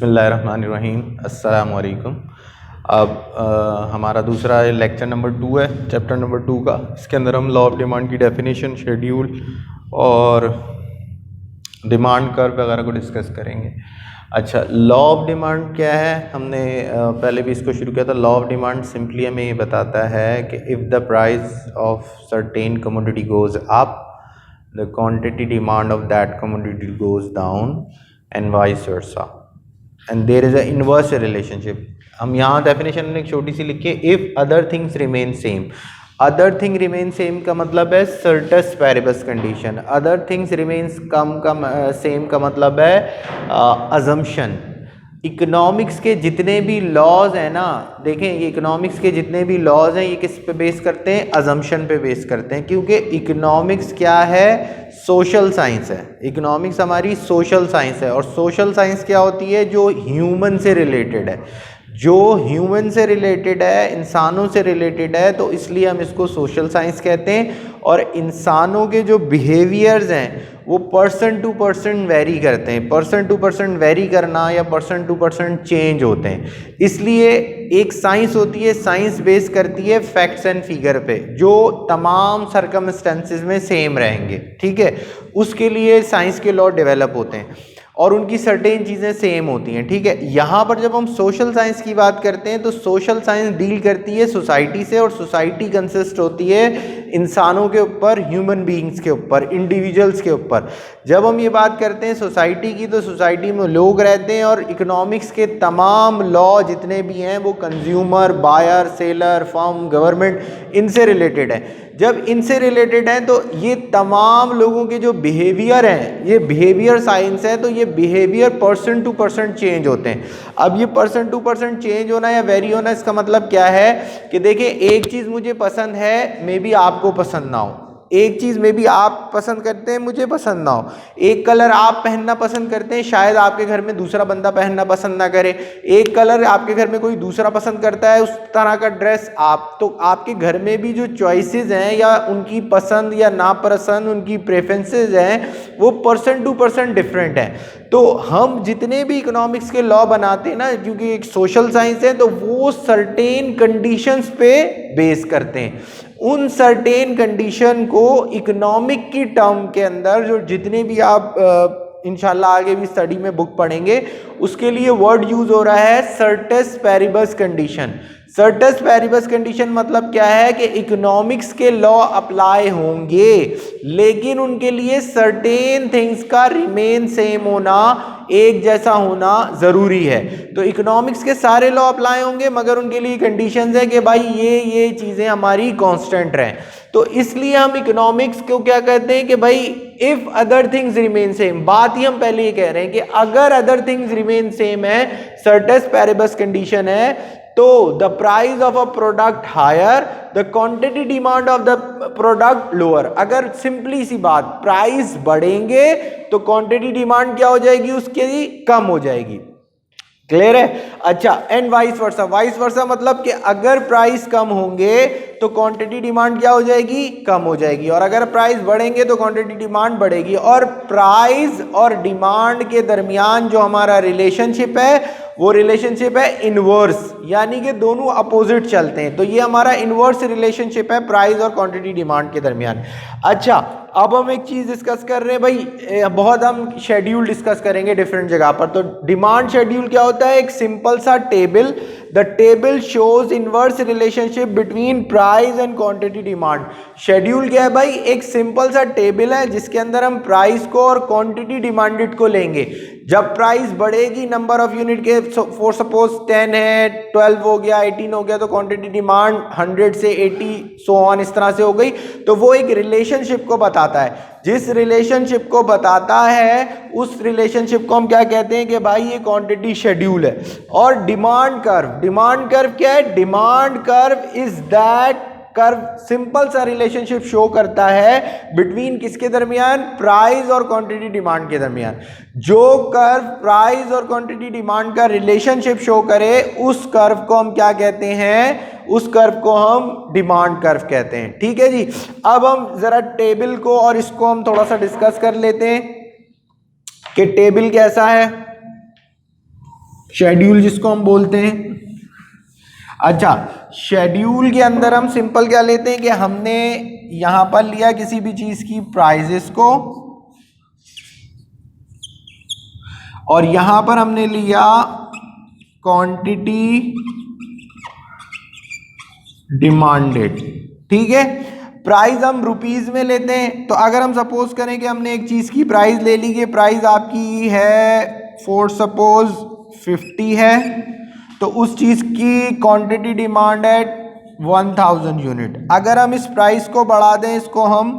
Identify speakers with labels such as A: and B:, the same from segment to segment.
A: बिस्मिल्लाहिर्रहमानिर्रहीम अस्सलामु अलैकुम। अब हमारा दूसरा लेक्चर नंबर 2 है, चैप्टर नंबर 2 का। इसके अंदर हम लॉ ऑफ डिमांड की डेफिनेशन, शेड्यूल और डिमांड कर्व वगैरह को डिस्कस करेंगे। अच्छा, लॉ ऑफ डिमांड क्या है? हमने पहले भी इसको शुरू किया था। लॉ ऑफ डिमांड सिंपली हमें ये बताता है कि if the price of certain commodity goes up, the quantity demand of that commodity goes down and vice versa, and there is a inverse relationship. हम यहाँ डेफिनेशन में एक छोटी सी लिखिए, if other things remain same. Other thing remain same का मतलब है ceteris paribus condition. Other things remains same का मतलब है अजम्पशन। इकोनॉमिक्स के जितने भी लॉज हैं ना, देखें ये इकोनॉमिक्स के जितने भी लॉज हैं ये किस पे बेस करते हैं? अजम्पशन पे बेस करते हैं, क्योंकि इकोनॉमिक्स क्या है? सोशल साइंस है। इकोनॉमिक्स हमारी सोशल साइंस है, और सोशल साइंस क्या होती है? जो ह्यूमन से रिलेटेड है, जो ह्यूमन से रिलेटेड है, इंसानों से रिलेटेड है, तो इसलिए हम इसको सोशल साइंस कहते हैं। और इंसानों के जो बिहेवियर्स हैं वो पर्सन टू पर्सन वेरी करते हैं। पर्सन टू पर्सन वेरी करना या पर्सन टू पर्सन चेंज होते हैं, इसलिए एक साइंस होती है, साइंस बेस करती है फैक्ट्स एंड फिगर पे, जो तमाम सर्कमस्टेंसेस में सेम रहेंगे। ठीक है, उसके लिए साइंस के लॉ डेवलप होते हैं और उनकी सर्टेन चीज़ें सेम होती हैं। ठीक है, यहाँ पर जब हम सोशल साइंस की बात करते हैं तो सोशल साइंस डील करती है सोसाइटी से, और सोसाइटी कंसिस्ट होती है इंसानों के ऊपर, ह्यूमन बीइंग्स के ऊपर, इंडिविजुअल्स के ऊपर। जब हम ये बात करते हैं सोसाइटी की, तो सोसाइटी में लोग रहते हैं, और इकोनॉमिक्स के तमाम लॉ जितने भी हैं वो consumer, buyer, seller, firm, government, इनसे रिलेटेड है। जब इनसे रिलेटेड हैं तो ये तमाम लोगों के जो बिहेवियर हैं, ये बिहेवियर साइंस है, तो ये behaviour person to person change होते हैं। अब ये पर्सन टू पर्सन चेंज होना या वेरी होना, इसका मतलब क्या है कि देखिए, एक चीज़ मुझे पसंद है, मे बी आपको पसंद ना हो। एक चीज़ में भी आप पसंद करते हैं, मुझे पसंद ना हो। एक कलर आप पहनना पसंद करते हैं, शायद आपके घर में दूसरा बंदा पहनना पसंद ना करे। एक कलर आपके घर में कोई दूसरा पसंद करता है, उस तरह का ड्रेस आप, तो आपके घर में भी जो चॉइसेस हैं या उनकी पसंद या नापसंद, उनकी प्रेफरेंसेस हैं, वो पर्सन टू पर्सन डिफरेंट है। तो हम जितने भी इकोनॉमिक्स के लॉ बनाते हैं ना, क्योंकि एक सोशल साइंस है, तो वो सर्टेन कंडीशंस पे बेस करते हैं। उन सर्टेन कंडीशन को इकोनॉमिक की टर्म के अंदर, जो जितने भी आप इंशाल्लाह आगे भी स्टडी में बुक पढ़ेंगे, उसके लिए वर्ड यूज हो रहा है ceteris paribus condition. सर्टस paribus condition मतलब क्या है कि इकोनॉमिक्स के लॉ अप्लाई होंगे, लेकिन उनके लिए सर्टेन थिंग्स का रिमेन सेम होना, एक जैसा होना ज़रूरी है। तो इकोनॉमिक्स के सारे लॉ अप्लाई होंगे, मगर उनके लिए कंडीशंस है कि भाई ये चीज़ें हमारी कांस्टेंट रहें। तो इसलिए हम इकोनॉमिक्स को क्या कहते हैं कि भाई if other things remain same. बात ही हम पहले ये कह रहे हैं कि अगर अदर थिंग्स रिमेन सेम है, सर्टस पैरिबस कंडीशन है, तो the price of a product higher, the quantity demand of the product lower. अगर सिंपली सी बात, प्राइस बढ़ेंगे तो क्वांटिटी डिमांड क्या हो जाएगी? उसकी कम हो जाएगी। क्लियर है? अच्छा, and vice versa. Vice versa मतलब कि अगर प्राइस कम होंगे तो क्वांटिटी डिमांड क्या हो जाएगी? कम हो जाएगी, और अगर प्राइस बढ़ेंगे तो क्वांटिटी डिमांड बढ़ेगी। और प्राइस और डिमांड के दरमियान जो हमारा रिलेशनशिप है, वो रिलेशनशिप है इनवर्स, यानी कि दोनों अपोजिट चलते हैं। तो ये हमारा इनवर्स रिलेशनशिप है प्राइस और क्वांटिटी डिमांड के दरमियान। अच्छा, अब हम एक चीज़ डिस्कस कर रहे हैं भाई, बहुत हम शेड्यूल डिस्कस करेंगे डिफरेंट जगह पर। तो डिमांड शेड्यूल क्या होता है? एक सिंपल सा table. The table shows inverse relationship between price and quantity demand. Schedule क्या है भाई? एक सिंपल सा टेबल है जिसके अंदर हम प्राइस को और क्वांटिटी डिमांडेड को लेंगे। जब प्राइस बढ़ेगी, नंबर ऑफ यूनिट के, फॉर सपोज 10 है, 12 हो गया, 18 हो गया, तो क्वांटिटी डिमांड 100 से 80 सो ऑन इस तरह से हो गई। तो वो एक रिलेशनशिप को बताता है। जिस रिलेशनशिप को बताता है, उस रिलेशनशिप को हम क्या कहते हैं कि भाई ये क्वांटिटी शेड्यूल है। और डिमांड कर्व, डिमांड कर्व क्या है? Demand curve is that curve, simple सा रिलेशनशिप शो करता है बिटवीन किसके दरमियान? प्राइस और क्वांटिटी डिमांड के दरमियान। जो कर्व प्राइस और क्वांटिटी डिमांड का रिलेशनशिप शो करे, उस कर्व को हम क्या कहते हैं? उस कर्व को हम डिमांड कर्व कहते हैं। ठीक है जी। अब हम जरा टेबल को और इसको हम थोड़ा सा डिस्कस कर लेते हैं कि टेबल कैसा है। शेड्यूल जिसको हम बोलते हैं। अच्छा, शेड्यूल के अंदर हम सिंपल क्या लेते हैं कि हमने यहां पर लिया किसी भी चीज की प्राइजेस को, और यहां पर हमने लिया क्वांटिटी डिमांडेड। ठीक है, प्राइस हम रुपीज में लेते हैं। तो अगर हम सपोज करें कि हमने एक चीज की प्राइस ले ली कि प्राइस आपकी है फॉर सपोज 50 है, तो उस चीज की क्वांटिटी डिमांड है 1000 यूनिट। अगर हम इस प्राइस को बढ़ा दें, इसको हम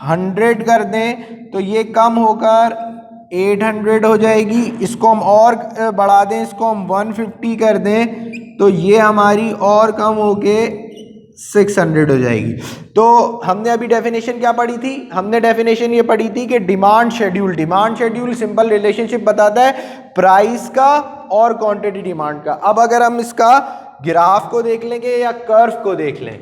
A: 100 कर दें, तो ये कम होकर 800 हो जाएगी। इसको हम और बढ़ा दें, इसको हम 150 कर दें, तो ये हमारी और कम होके 600 हो जाएगी। तो हमने अभी डेफिनेशन क्या पढ़ी थी? हमने डेफिनेशन ये पढ़ी थी कि डिमांड शेड्यूल सिंपल रिलेशनशिप बताता है प्राइस का और क्वांटिटी डिमांड का। अब अगर हम इसका ग्राफ को देख लेंगे या कर्व को देख लें,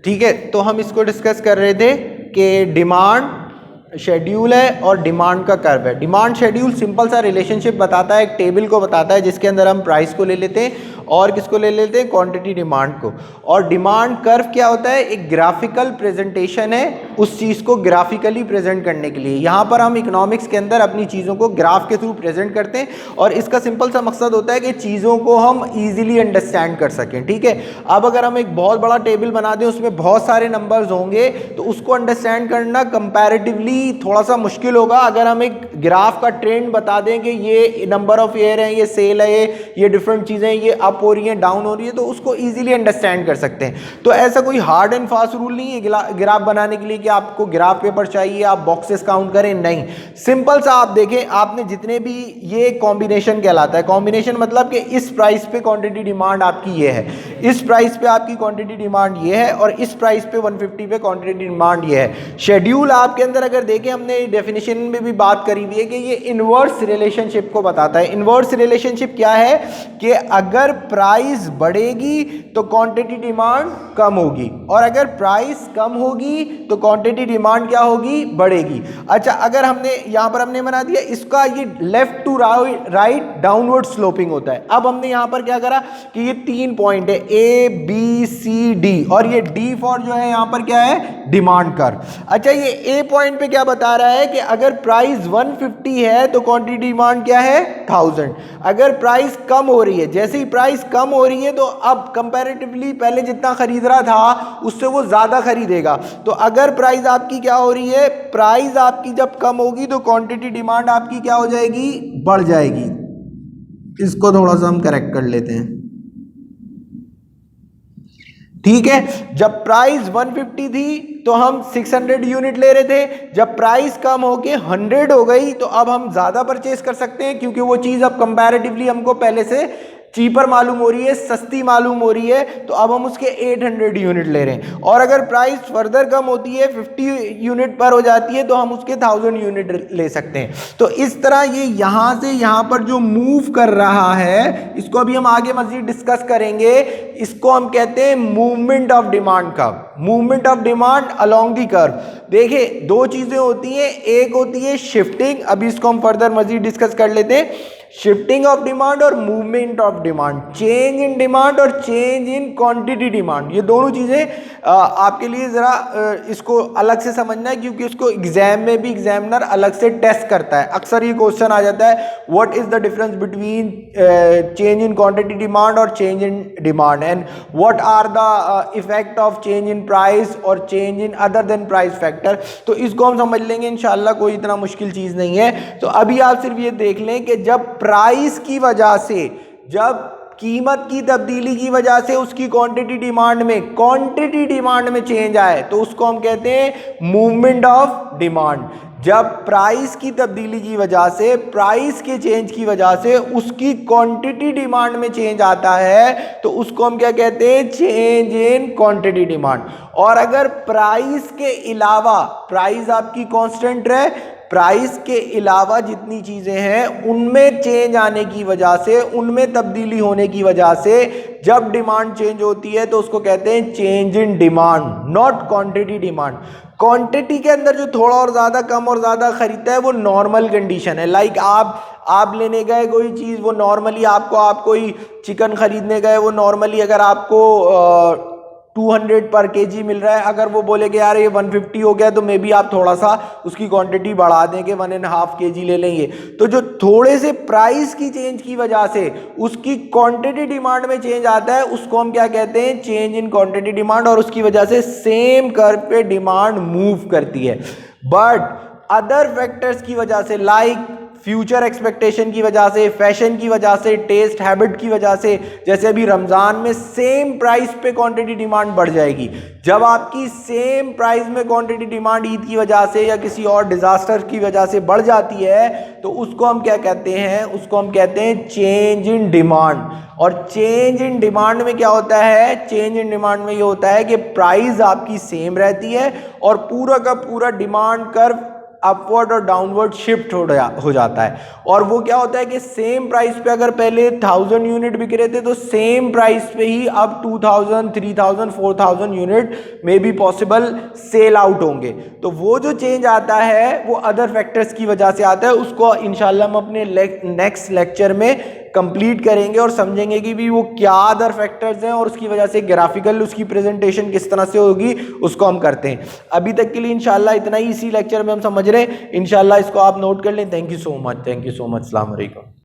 A: ठीक है, तो हम इसको डिस्कस कर रहे थे कि डिमांड शेड्यूल है और डिमांड का कर्व है। डिमांड शेड्यूल सिंपल सा रिलेशनशिप बताता है, एक टेबल को बताता है जिसके अंदर हम प्राइस को ले लेते हैं और किसको ले लेते हैं, क्वांटिटी डिमांड को। और डिमांड कर्व क्या होता है? एक ग्राफिकल प्रेजेंटेशन है उस चीज़ को ग्राफिकली प्रेजेंट करने के लिए। यहाँ पर हम इकोनॉमिक्स के अंदर अपनी चीज़ों को ग्राफ के थ्रू प्रेजेंट करते हैं और इसका सिंपल सा मकसद होता है कि चीज़ों को हम ईजिली अंडरस्टैंड कर सकें। ठीक है, अब अगर हम एक बहुत बड़ा टेबल बना दें, उसमें बहुत सारे नंबर्स होंगे, तो उसको अंडरस्टैंड करना कंपैरेटिवली थोड़ा सा मुश्किल होगा। अगर हम एक ग्राफ का ट्रेंड बता दें कि ये नंबर ऑफ ईयर है, ये सेल है, ये डिफरेंट चीज़ें, ये अप हो रही है, डाउन हो रही है, तो उसको इजीली अंडरस्टैंड कर सकते हैं। तो ऐसा कोई हार्ड एंड फास्ट रूल नहीं है ग्राफ बनाने के लिए कि आपको ग्राफ पेपर चाहिए, आप बॉक्सेस काउंट करें, नहीं। सिंपल सा आप देखें, आपने जितने भी, ये कॉम्बिनेशन कहलाता है। कॉम्बिनेशन मतलब कि इस प्राइस पे क्वांटिटी डिमांड आपकी ये है, इस प्राइस पे आपकी क्वांटिटी डिमांड ये है, और इस प्राइस पे 150 पे क्वांटिटी डिमांड ये है। शेड्यूल आपके अंदर अगर देखें, हमने डेफिनेशन में भी बात करी हुई है कि ये इनवर्स रिलेशनशिप को बताता है। इनवर्स रिलेशनशिप क्या है कि अगर प्राइस बढ़ेगी तो क्वांटिटी डिमांड कम होगी, और अगर प्राइस कम होगी तो क्वांटिटी डिमांड क्या होगी, बढ़ेगी। अच्छा, अगर हमने यहां पर हमने बना दिया इसका ये left to right downward sloping होता है। अब हमने यहां पर क्या करा कि ये 3 पॉइंट है A B C D, और ये D फॉर जो है यहां पर क्या है, डिमांड कर्व। अच्छा, ये A पॉइंट पे क्या बता रहा है कि अगर प्राइस 150 है तो क्वांटिटी डिमांड क्या है, 1000। अगर प्राइस कम हो रही है, जैसे ही प्राइस कम हो रही है तो अब कंपैरेटिवली पहले जितना खरीद रहा था उससे वो ज्यादा खरीदेगा। तो अगर प्राइस आपकी क्या हो रही है, प्राइस आपकी जब कम होगी तो क्वांटिटी डिमांड आपकी क्या हो जाएगी, बढ़ जाएगी। इसको थोड़ा सा हम करेक्ट कर लेते हैं। ठीक है, जब प्राइस 150 थी तो हम 600 यूनिट ले रहे थे, जब प्राइस कम होके 100 हो गई तो अब हम ज्यादा परचेज कर सकते हैं, क्योंकि वो चीज अब कंपैरेटिवली हमको पहले से चीपर मालूम हो रही है, सस्ती मालूम हो रही है, तो अब हम उसके 800 यूनिट ले रहे हैं। और अगर प्राइस फर्दर कम होती है, 50 यूनिट पर हो जाती है, तो हम उसके 1000 यूनिट ले सकते हैं। तो इस तरह ये यहाँ से यहाँ पर जो मूव कर रहा है, इसको अभी हम आगे मजीद डिस्कस करेंगे। इसको हम कहते हैं movement of demand curve, movement of demand along the curve. देखिए, दो चीजें होती हैं, एक होती है शिफ्टिंग, अभी इसको हम फर्दर मजीद डिस्कस कर लेते हैं। शिफ्टिंग ऑफ डिमांड और movement of demand, change in demand और चेंज इन क्वांटिटी डिमांड, ये दोनों चीजें आपके लिए जरा इसको अलग से समझना है, क्योंकि इसको एग्जाम में भी एग्जामिनर अलग से टेस्ट करता है। अक्सर ये क्वेश्चन आ जाता है, what is the difference between change in quantity demand और change in demand, and what are the effect of change in price और change in other than price factor. तो इसको हम समझ लेंगे इंशाल्लाह, कोई इतना मुश्किल चीज नहीं है। तो अभी आप सिर्फ ये देख लें कि जब प्राइस की वजह से, जब कीमत की तब्दीली की वजह से उसकी क्वांटिटी डिमांड में चेंज आए, तो उसको हम कहते हैं मूवमेंट ऑफ डिमांड। जब प्राइस की तब्दीली की वजह से, प्राइस के चेंज की वजह से उसकी क्वांटिटी डिमांड में चेंज आता है, तो उसको हम क्या कहते हैं, चेंज इन क्वांटिटी डिमांड। और अगर प्राइस के अलावा, प्राइस आपकी कांस्टेंट रहे,
B: प्राइस के अलावा जितनी चीज़ें हैं उनमें चेंज आने की वजह से, उनमें तब्दीली होने की वजह से जब डिमांड चेंज होती है तो उसको कहते हैं change in demand, not quantity demand. Quantity के अंदर जो थोड़ा और ज़्यादा कम और ज़्यादा खरीदता है वो नॉर्मल कंडीशन है। लाइक आप लेने गए कोई चीज़, वो नॉर्मली आप कोई चिकन खरीदने गए, वो नॉर्मली अगर आपको 200 पर केजी मिल रहा है, अगर वो बोले कि यार ये 150 हो गया तो मे बी आप थोड़ा सा उसकी क्वांटिटी बढ़ा देंगे, 1.5 केजी ले लेंगे। तो जो थोड़े से प्राइस की चेंज की वजह से उसकी क्वांटिटी डिमांड में चेंज आता है उसको हम क्या कहते हैं, चेंज इन क्वांटिटी डिमांड, और उसकी वजह से सेम कर्व पे डिमांड मूव करती है। बट अदर फैक्टर्स की वजह से, लाइक फ्यूचर एक्सपेक्टेशन की वजह से, फैशन की वजह से, टेस्ट हैबिट की वजह से, जैसे अभी रमज़ान में सेम प्राइस पे क्वांटिटी डिमांड बढ़ जाएगी। जब आपकी सेम प्राइस में क्वांटिटी डिमांड ईद की वजह से या किसी और डिजास्टर की वजह से बढ़ जाती है तो उसको हम क्या कहते हैं, उसको हम कहते हैं चेंज इन डिमांड। और चेंज इन डिमांड में क्या होता है, चेंज इन डिमांड में ये होता है कि प्राइस आपकी सेम रहती है और पूरा का पूरा डिमांड कर्व अपवर्ड और डाउनवर्ड शिफ्ट हो जाता है। और वो क्या होता है कि सेम प्राइस पे अगर पहले 1000 यूनिट बिक रहे थे तो सेम प्राइस पे ही अब 2000, 3000, 4000 यूनिट में भी पॉसिबल सेल आउट होंगे। तो वो जो चेंज आता है वो अदर फैक्टर्स की वजह से आता है। उसको इंशाल्लाह हम अपने नेक्स्ट लेक्चर में कंप्लीट करेंगे और समझेंगे कि भी वो क्या अदर फैक्टर्स हैं और उसकी वजह से ग्राफिकल उसकी प्रेजेंटेशन किस तरह से होगी उसको हम करते हैं। अभी तक के लिए इंशाल्लाह इतना ही इसी लेक्चर में हम समझ रहे हैं। इंशाल्लाह इसको आप नोट कर लें। Thank you so much, thank you so much. अस्सलाम वालेकुम।